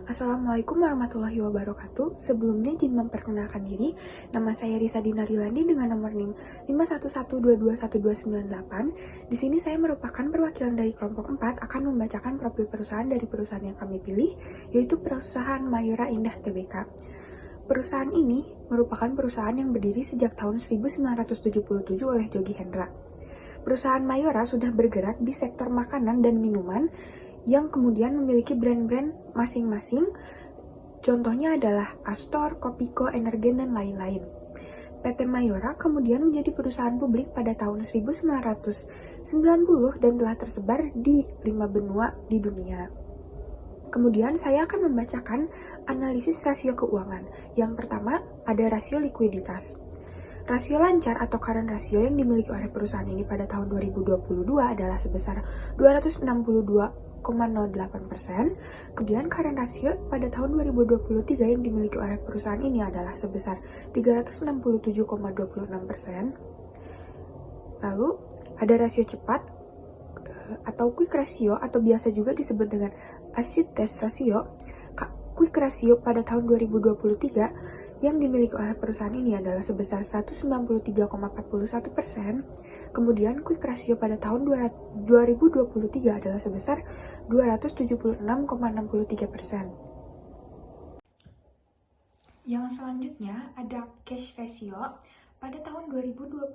Assalamualaikum warahmatullahi wabarakatuh. Sebelumnya izin memperkenalkan diri. Nama saya Risa Dinarylandi dengan nomor NIM 511221298. Di sini saya merupakan perwakilan dari kelompok 4 akan membacakan profil perusahaan dari perusahaan yang kami pilih, yaitu perusahaan Mayora Indah Tbk. Perusahaan ini merupakan perusahaan yang berdiri sejak tahun 1977 oleh Jogi Hendra. Perusahaan Mayora sudah bergerak di sektor makanan dan minuman yang kemudian memiliki brand-brand masing-masing. Contohnya adalah Astor, Kopiko, Energen, dan lain-lain. PT Mayora kemudian menjadi perusahaan publik pada tahun 1990 dan telah tersebar di 5 benua di dunia. Kemudian saya akan membacakan analisis rasio keuangan. Yang pertama, ada rasio likuiditas. Rasio lancar atau current ratio yang dimiliki oleh perusahaan ini pada tahun 2022 adalah sebesar 262,08%. Kemudian current ratio pada tahun 2023 yang dimiliki oleh perusahaan ini adalah sebesar 367,26%. Lalu ada rasio cepat atau quick ratio atau biasa juga disebut dengan acid test ratio. Quick ratio pada tahun 2023 yang dimiliki oleh perusahaan ini adalah sebesar 193,41%. Kemudian quick ratio pada tahun 2023 adalah sebesar 276,63%. Yang selanjutnya ada cash ratio. Pada tahun 2022,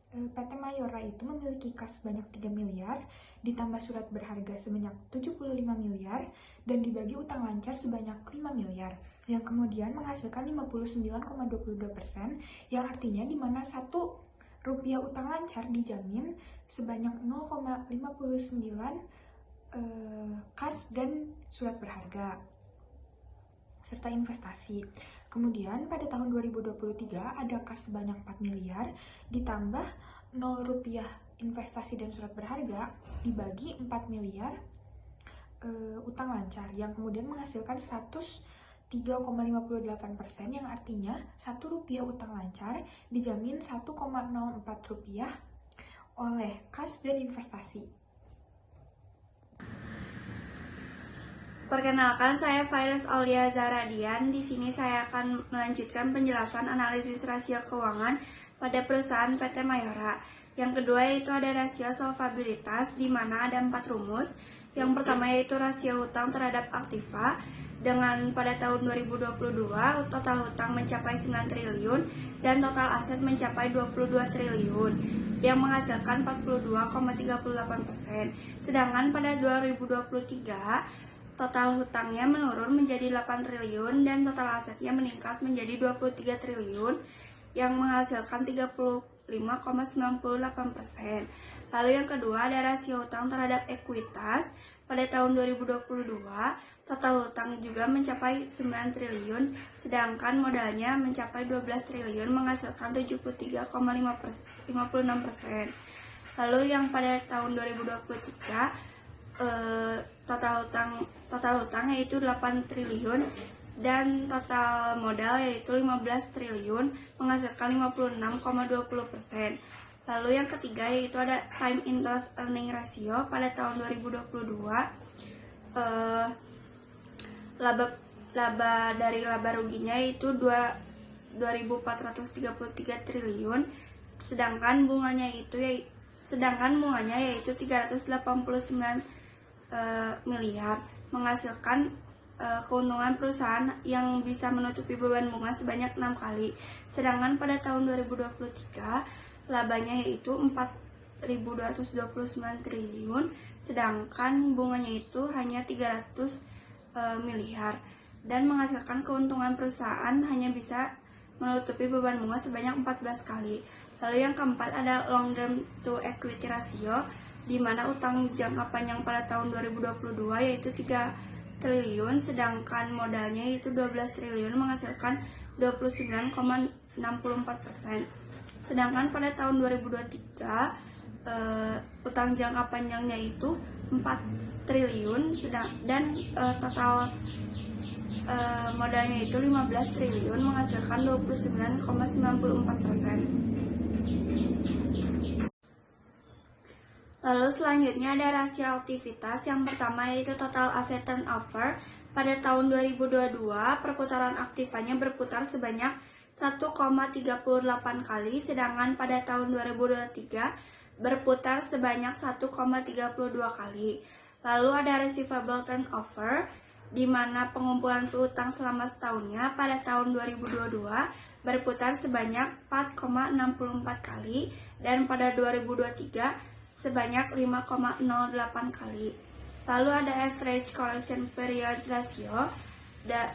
PT Mayora itu memiliki kas sebanyak 3 miliar, ditambah surat berharga sebanyak 75 miliar, dan dibagi utang lancar sebanyak 5 miliar, yang kemudian menghasilkan 59,22%, yang artinya di mana 1 rupiah utang lancar dijamin sebanyak 0,59 kas dan surat berharga, serta investasi. Kemudian pada tahun 2023 ada kas sebanyak 4 miliar ditambah 0 rupiah investasi dan surat berharga dibagi 4 miliar utang lancar yang kemudian menghasilkan 103,58%, yang artinya 1 rupiah utang lancar dijamin 1,04 rupiah oleh kas dan investasi. Perkenalkan, saya Fairas Aulia Zaradian. Di sini saya akan melanjutkan penjelasan analisis rasio keuangan pada perusahaan PT Mayora. Yang kedua yaitu ada rasio solvabilitas, di mana ada 4 rumus. Yang pertama yaitu rasio hutang terhadap aktiva, dengan pada tahun 2022 total hutang mencapai 9 triliun dan total aset mencapai 22 triliun yang menghasilkan 42,38%. Sedangkan pada 2023 total hutangnya menurun menjadi 8 triliun dan total asetnya meningkat menjadi 23 triliun yang menghasilkan 35,98%. Lalu yang kedua ada rasio hutang terhadap ekuitas. Pada tahun 2022 total hutang juga mencapai 9 triliun sedangkan modalnya mencapai 12 triliun menghasilkan 73,56%. Lalu yang pada tahun 2023 total hutang yaitu 8 triliun dan total modal yaitu 15 triliun menghasilkan 56,20%. Lalu yang ketiga yaitu ada time interest earning ratio. Pada tahun 2022 laba ruginya yaitu 2.433 triliun sedangkan bunganya yaitu 389 miliar, menghasilkan keuntungan perusahaan yang bisa menutupi beban bunga sebanyak 6 kali. Sedangkan pada tahun 2023 labanya yaitu 4.229 triliun sedangkan bunganya itu hanya 300 miliar dan menghasilkan keuntungan perusahaan hanya bisa menutupi beban bunga sebanyak 14 kali. Lalu yang keempat ada long term to equity ratio, di mana utang jangka panjang pada tahun 2022 yaitu 3 triliun sedangkan modalnya yaitu 12 triliun menghasilkan 29,64%. Sedangkan pada tahun 2023 utang jangka panjangnya itu 4 triliun dan total modalnya itu 15 triliun menghasilkan 29,94%. Lalu selanjutnya ada rasio aktivitas. Yang pertama yaitu total asset turnover. Pada tahun 2022, perputaran aktifanya berputar sebanyak 1,38 kali, sedangkan pada tahun 2023 berputar sebanyak 1,32 kali. Lalu ada receivable turnover, di mana pengumpulan piutang selama setahunnya pada tahun 2022 berputar sebanyak 4,64 kali, dan pada 2023 sebanyak 5,08 kali. Lalu ada average collection period ratio,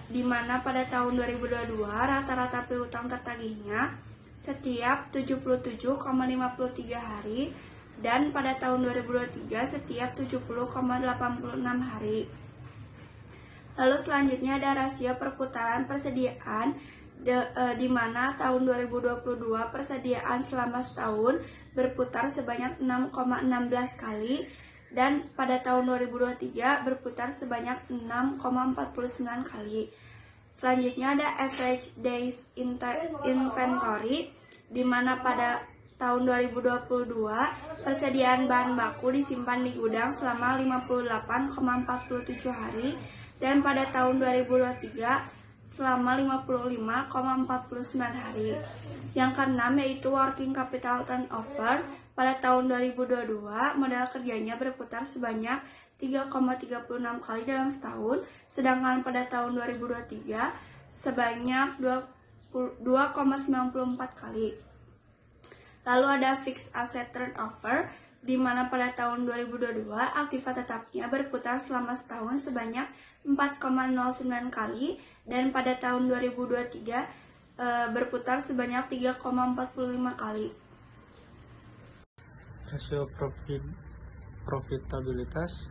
di mana pada tahun 2022 rata-rata piutang tertagihnya setiap 77,53 hari, dan pada tahun 2023 setiap 70,86 hari. Lalu selanjutnya ada rasio perputaran persediaan, di mana tahun 2022 persediaan selama setahun berputar sebanyak 6,16 kali, dan pada tahun 2023 berputar sebanyak 6,49 kali. Selanjutnya ada average days inventory, di mana pada tahun 2022 persediaan bahan baku disimpan di gudang selama 58,47 hari, dan pada tahun 2023 selama 55,49 hari. Yang keenam yaitu working capital turnover. Pada tahun 2022 modal kerjanya berputar sebanyak 3,36 kali dalam setahun, sedangkan pada tahun 2023 sebanyak 2,94 kali. Lalu ada fixed asset turnover, di mana pada tahun 2022 aktiva tetapnya berputar selama setahun sebanyak 4,09 kali, dan pada tahun 2023 berputar sebanyak 3,45 kali. Rasio profitabilitas